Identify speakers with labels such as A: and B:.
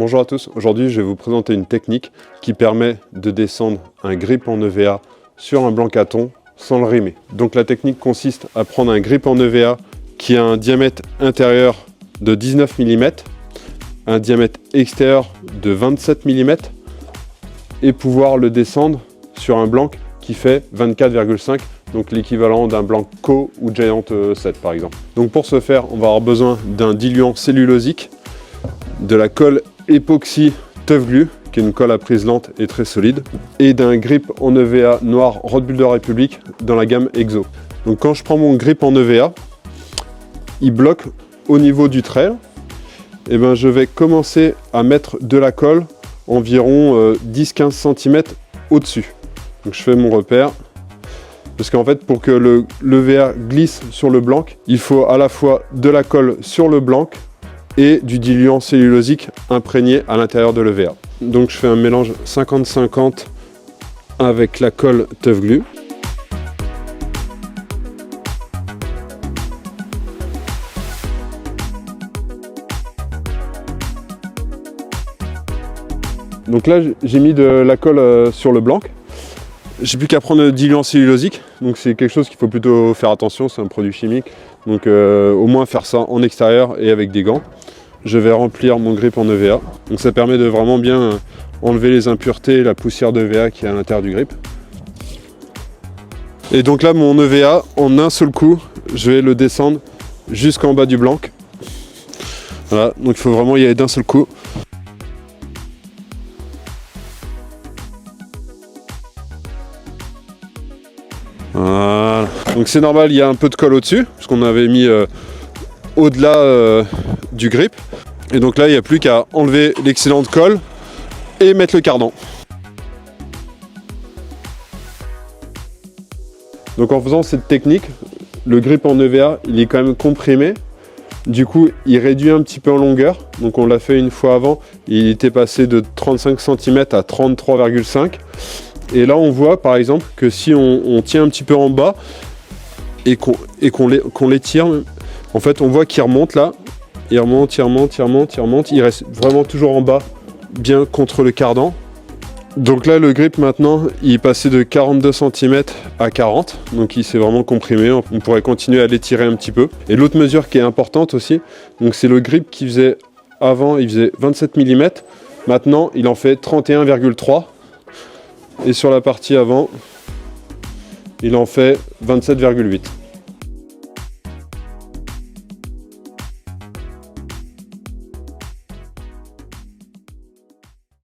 A: Bonjour à tous, aujourd'hui je vais vous présenter une technique qui permet de descendre un grip en EVA sur un blanc caton sans le rimer. Donc la technique consiste à prendre un grip en EVA qui a un diamètre intérieur de 19 mm, un diamètre extérieur de 27 mm et pouvoir le descendre sur un blanc qui fait 24,5, donc l'équivalent d'un Blanco ou Giant 7 par exemple. Donc pour ce faire, on va avoir besoin d'un diluant cellulosique, de la colle époxy Tough Glue, qui est une colle à prise lente et très solide, et d'un grip en EVA noir Rod Builder Republic dans la gamme Exo. Donc quand je prends mon grip en EVA, il bloque au niveau du trail, et ben je vais commencer à mettre de la colle environ 10-15 cm au-dessus. Donc je fais mon repère, parce qu'en fait pour que l'EVA glisse sur le blanc, il faut à la fois de la colle sur le blanc et du diluant cellulosique imprégné à l'intérieur de l'EVA. Donc je fais un mélange 50-50 avec la colle Tough Glue. Donc là j'ai mis de la colle sur le blanc. J'ai plus qu'à prendre le diluant cellulosique, donc c'est quelque chose qu'il faut plutôt faire attention, c'est un produit chimique. Donc au moins faire ça en extérieur et avec des gants. Je vais remplir mon grip en EVA. Donc ça permet de vraiment bien enlever les impuretés et la poussière d'EVA qui est à l'intérieur du grip. Et donc là mon EVA, en un seul coup, je vais le descendre jusqu'en bas du blanc. Voilà, donc il faut vraiment y aller d'un seul coup. Voilà. Donc c'est normal, il y a un peu de colle au-dessus, parce qu'on avait mis au-delà du grip. Et donc là, il n'y a plus qu'à enlever l'excédent de colle et mettre le cardan. Donc en faisant cette technique, le grip en EVA, il est quand même comprimé. Du coup, il réduit un petit peu en longueur. Donc on l'a fait une fois avant, il était passé de 35 cm à 33,5. Et là, on voit par exemple que si on tient un petit peu en bas et qu'on l'étire, en fait, on voit qu'il remonte là. Il remonte, il remonte, il remonte, il remonte. Il reste vraiment toujours en bas, bien contre le cardan. Donc là, le grip maintenant, il est passé de 42 cm à 40. Donc il s'est vraiment comprimé. On pourrait continuer à l'étirer un petit peu. Et l'autre mesure qui est importante aussi, donc c'est le grip qui faisait avant, il faisait 27 mm. Maintenant, il en fait 31,3. Et sur la partie avant, il en fait 27,8.